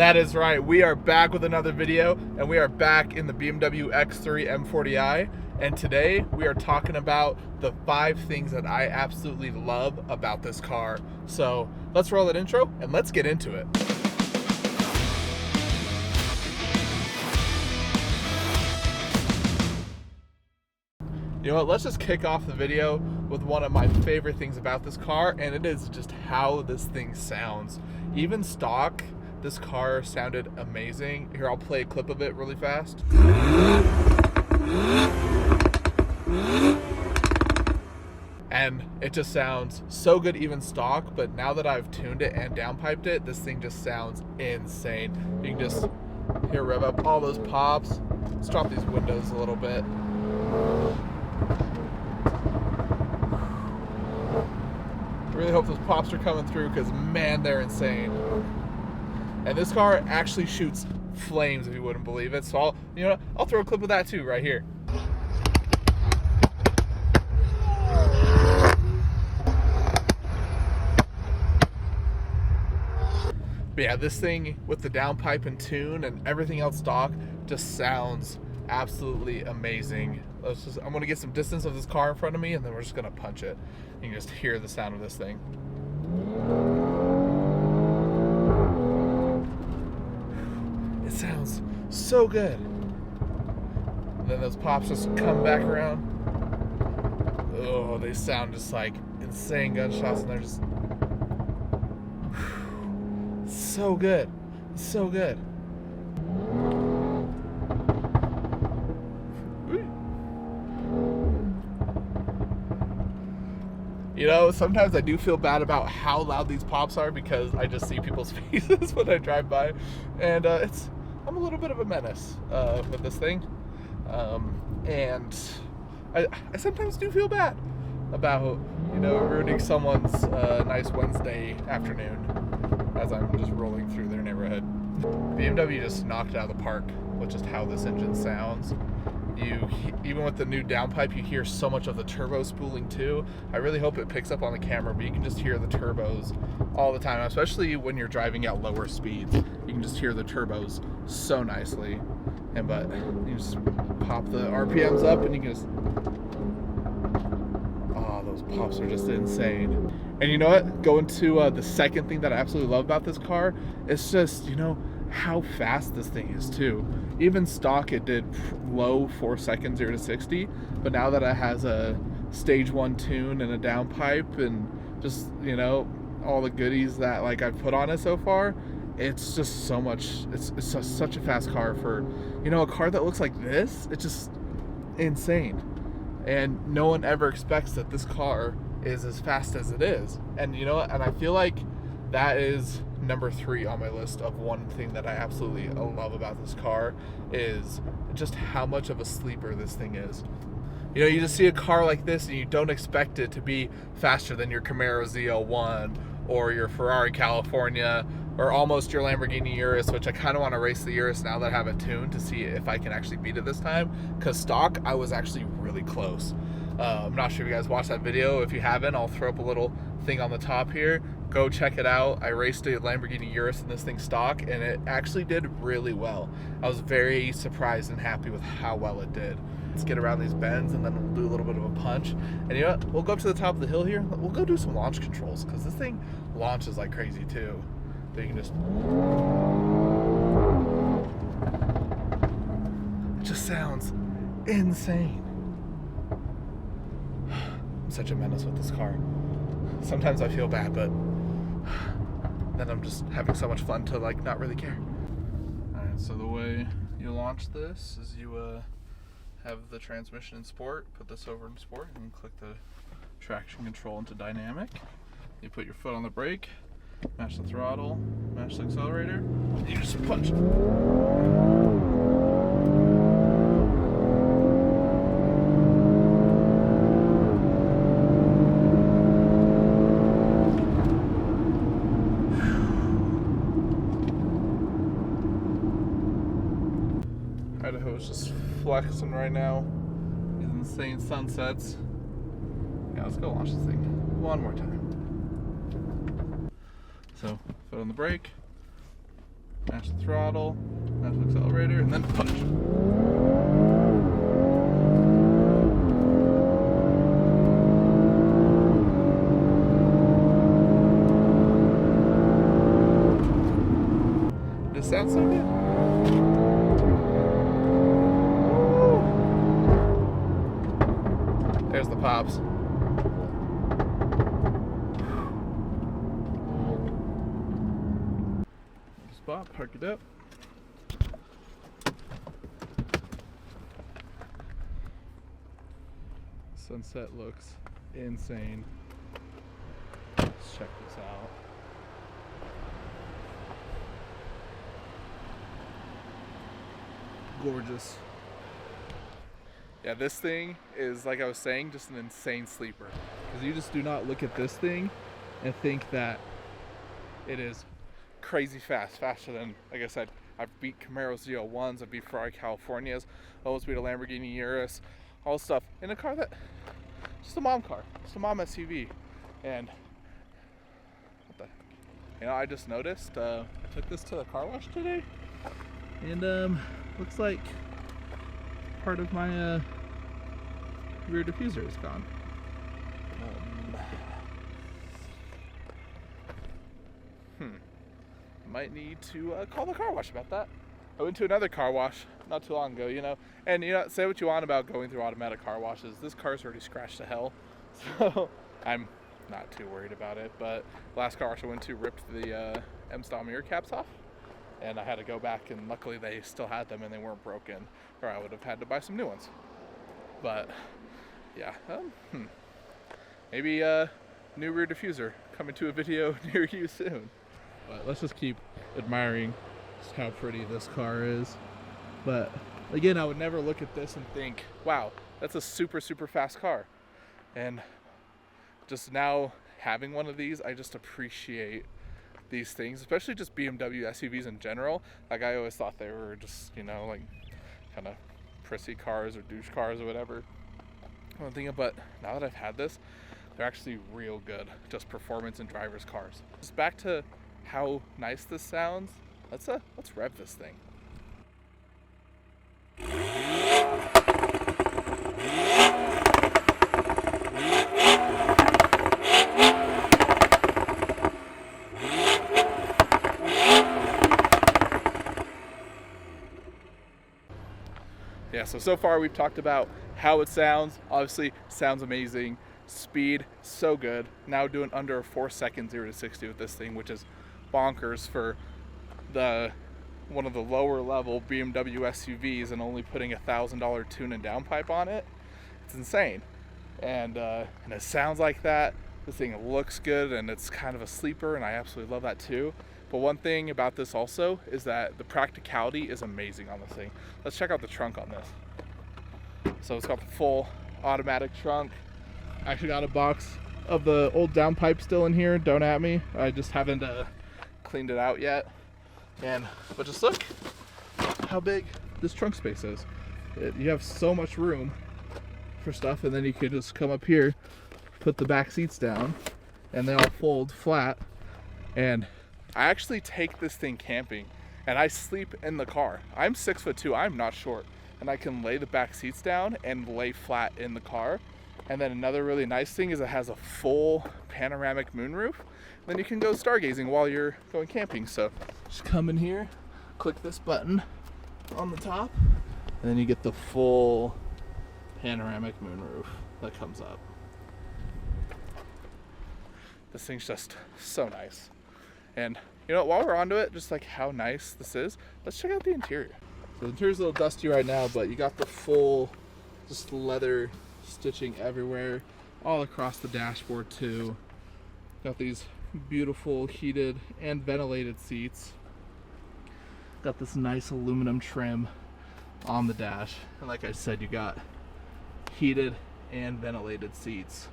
That is right. We are back with another video, and we are back in the BMW X3 M40i. And today we are talking about the 5 things that I absolutely love about this car. So let's roll that intro and let's get into it. You know what, let's just kick off the video with one of my favorite things about this car, and it is just how this thing sounds. Even stock, this car sounded amazing. Here, I'll play a clip of it really fast. And it just sounds so good even stock, but now that I've tuned it and downpiped it, this thing just sounds insane. You can just hear rev up all those pops. Let's drop these windows a little bit. I really hope those pops are coming through because, man, they're insane. And this car actually shoots flames, if you wouldn't believe it. So I'll throw a clip of that too right here. But yeah, this thing with the downpipe and tune and everything else stock just sounds absolutely amazing. I'm gonna get some distance of this car in front of me, and then we're just gonna punch it. You can just hear the sound of this thing. It sounds so good. And then those pops just come back around. Oh, they sound just like insane gunshots, and they're just so good, so good. You know, sometimes I do feel bad about how loud these pops are because I just see people's faces when I drive by, and I'm a little bit of a menace with this thing, and I sometimes do feel bad about ruining someone's nice Wednesday afternoon as I'm just rolling through their neighborhood. BMW just knocked it out of the park with just how this engine sounds. Even with the new downpipe, you hear so much of the turbo spooling too. I really hope it picks up on the camera, but you can just hear the turbos all the time, especially when you're driving at lower speeds. You can just hear the turbos so nicely. But you just pop the RPMs up and you can just, oh, those pops are just insane. And you know what? Going to the second thing that I absolutely love about this car, it's just, how fast this thing is too. Even stock, it did low 4 seconds 0 to 60, but now that it has a stage 1 tune and a downpipe and just all the goodies that I've put on it so far, it's just so much. It's such a fast car for a car that looks like this. It's just insane, and no one ever expects that this car is as fast as it is. And and I feel like that is number 3 on my list of one thing that I absolutely love about this car is just how much of a sleeper this thing is. You just see a car like this and you don't expect it to be faster than your Camaro ZL1 or your Ferrari California or almost your Lamborghini Urus, which I kind of want to race the Urus now that I have it tuned to see if I can actually beat it this time, because stock, I was actually really close. I'm not sure if you guys watched that video. If you haven't, I'll throw up a little thing on the top here. Go check it out. I raced a Lamborghini Urus in this thing stock, and it actually did really well. I was very surprised and happy with how well it did. Let's get around these bends, and then we'll do a little bit of a punch. And you know what? We'll go up to the top of the hill here. We'll go do some launch controls, because this thing launches like crazy too. So you can just... It just sounds insane. I'm such a menace with this car. Sometimes I feel bad, but then I'm just having so much fun to not really care. Alright, so the way you launch this is you have the transmission in sport, put this over in sport, and click the traction control into dynamic. You put your foot on the brake, match the throttle, match the accelerator, and you just punch. Idaho's just flexing right now. These insane sunsets. Yeah, let's go launch this thing one more time. So, foot on the brake, Match the throttle, match the accelerator, and then push. Does it sound so good? Woo! There's the pops. Spot, park it up. Sunset looks insane. Let's check this out. Gorgeous. Yeah, this thing is, like I was saying, just an insane sleeper. Because you just do not look at this thing and think that it is crazy fast, faster than, like I said, I've beat Camaro Z01s, I've beat Ferrari Californias, I almost beat a Lamborghini Urus, all this stuff in a car that, just a mom car, just a mom SUV. And what the, you know, I just noticed, I took this to the car wash today, and looks like part of my rear diffuser is gone. Might need to call the car wash about that. I went to another car wash not too long ago, you know, and you know, say what you want about going through automatic car washes, this car's already scratched to hell, so I'm not too worried about it. But last car wash I went to ripped the M-style mirror caps off, and I had to go back, and luckily they still had them and they weren't broken, or I would have had to buy some new ones. But yeah, maybe new rear diffuser coming to a video near you soon. But let's just keep admiring just how pretty this car is. But again, I would never look at this and think, wow, that's a super, super fast car. And just now having one of these, I just appreciate these things, especially just BMW SUVs in general. Like, I always thought they were just, you know, like kind of prissy cars or douche cars or whatever. I'm thinking, but now that I've had this, they're actually real good, just performance and driver's cars. Just back to how nice this sounds. Let's rev this thing. Yeah, so far we've talked about how it sounds. Obviously, sounds amazing. Speed, so good. Now doing under a 4 second 0 to 60 with this thing, which is bonkers for one of the lower level BMW SUVs, and only putting $1,000 tune and downpipe on it. It's insane. And it sounds like that. This thing looks good, and it's kind of a sleeper, and I absolutely love that too. But one thing about this also is that the practicality is amazing on this thing. Let's check out the trunk on this. So it's got the full automatic trunk. I actually got a box of the old downpipe still in here. Don't at me. I just haven't cleaned it out yet. But just look how big this trunk space is. You have so much room for stuff, and then you can just come up here, put the back seats down, and they all fold flat. And I actually take this thing camping, and I sleep in the car. I'm 6'2", I'm not short, and I can lay the back seats down and lay flat in the car. And then another really nice thing is it has a full panoramic moonroof. Then you can go stargazing while you're going camping. So just come in here, click this button on the top, and then you get the full panoramic moonroof that comes up. This thing's just so nice. And you know, while we're onto it, just like how nice this is, let's check out the interior. So the interior's a little dusty right now, but you got the full just leather stitching everywhere, all across the dashboard too. Got these beautiful heated and ventilated seats. Got this nice aluminum trim on the dash, and like I said, you got heated and ventilated seats,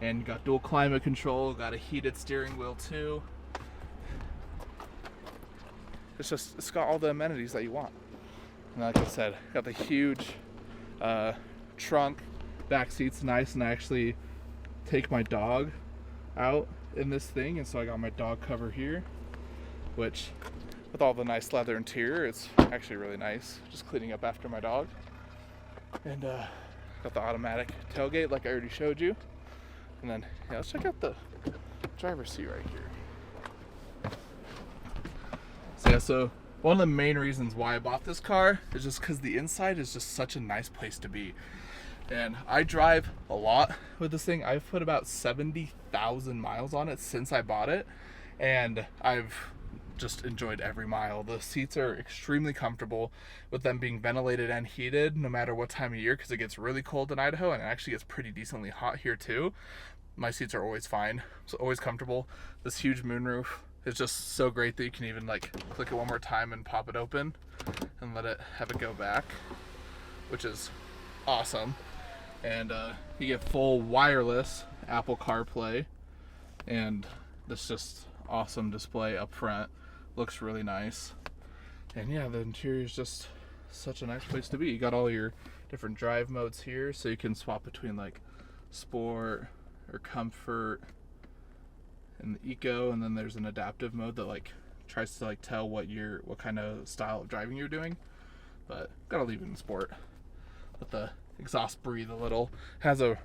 and you got dual climate control, got a heated steering wheel too. It's got all the amenities that you want. And like I said, got the huge trunk. Back seat's nice, and I actually take my dog out in this thing, and so I got my dog cover here, which with all the nice leather interior. It's actually really nice. Just cleaning up after my dog. And got the automatic tailgate like I already showed you. And then, yeah, let's check out the driver's seat right here. So yeah, so one of the main reasons why I bought this car is just because the inside is just such a nice place to be. And I drive a lot with this thing. I've put about 70,000 miles on it since I bought it, and I've just enjoyed every mile. The seats are extremely comfortable with them being ventilated and heated no matter what time of year, because it gets really cold in Idaho and it actually gets pretty decently hot here too. My seats are always fine, so always comfortable. This huge moonroof is just so great that you can even like click it one more time and pop it open and let it have it go back, which is awesome. And you get full wireless Apple CarPlay, and this just awesome display up front. Looks really nice. And yeah, the interior is just such a nice place to be. You got all your different drive modes here, so you can swap between like sport or comfort and the eco, and then there's an adaptive mode that like tries to like tell what kind of style of driving you're doing. But gotta leave it in sport. Let the exhaust breathe a little. Has a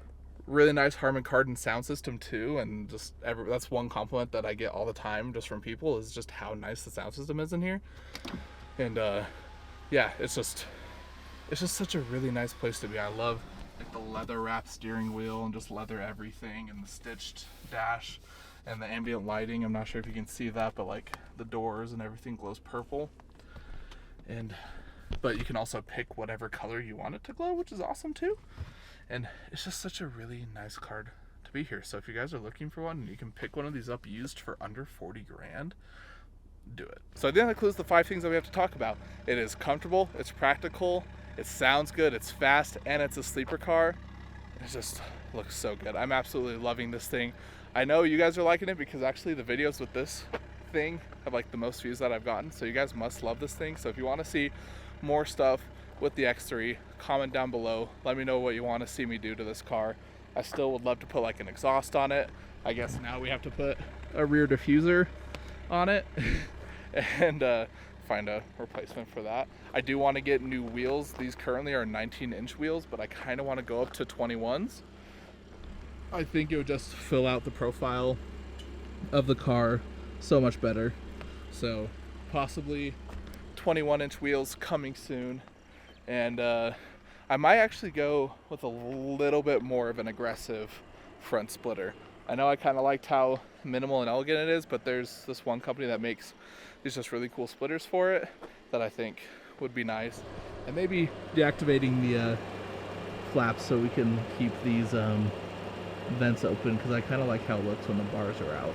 really nice Harman Kardon sound system too, and just that's one compliment that I get all the time just from people, is just how nice the sound system is in here. And yeah, it's just such a really nice place to be. I love like the leather wrapped steering wheel and just leather everything, and the stitched dash and the ambient lighting. I'm not sure if you can see that, but like the doors and everything glows purple. But you can also pick whatever color you want it to glow, which is awesome too. And it's just such a really nice car to be here. So if you guys are looking for one and you can pick one of these up used for under 40 grand, do it. So I think that includes the 5 things that we have to talk about. It is comfortable, it's practical, it sounds good, it's fast, and it's a sleeper car. It just looks so good. I'm absolutely loving this thing. I know you guys are liking it because actually the videos with this thing have like the most views that I've gotten. So you guys must love this thing. So if you want to see more stuff with the X3, comment down below. Let me know what you want to see me do to this car. I still would love to put like an exhaust on it. I guess now we have to put a rear diffuser on it and find a replacement for that. I do want to get new wheels. These currently are 19-inch wheels, but I kind of want to go up to 21s. I think it would just fill out the profile of the car so much better. So possibly 21-inch wheels coming soon. And I might actually go with a little bit more of an aggressive front splitter. I know I kind of liked how minimal and elegant it is, but there's this one company that makes these just really cool splitters for it that I think would be nice. And maybe deactivating the flaps so we can keep these vents open, because I kind of like how it looks when the bars are out.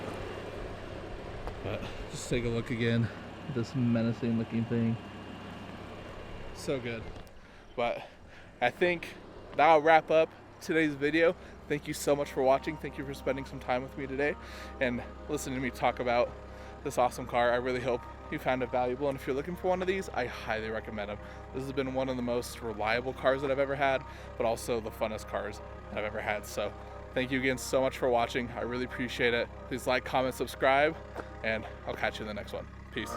But just take a look again at this menacing looking thing. So good. But I think that'll wrap up today's video. Thank you so much for watching. Thank you for spending some time with me today and listening to me talk about this awesome car. I really hope you found it valuable, and if you're looking for one of these, I highly recommend them. This has been one of the most reliable cars that I've ever had, but also the funnest cars that I've ever had. So thank you again so much for watching. I really appreciate it. Please like, comment, subscribe, and I'll catch you in the next one. Peace.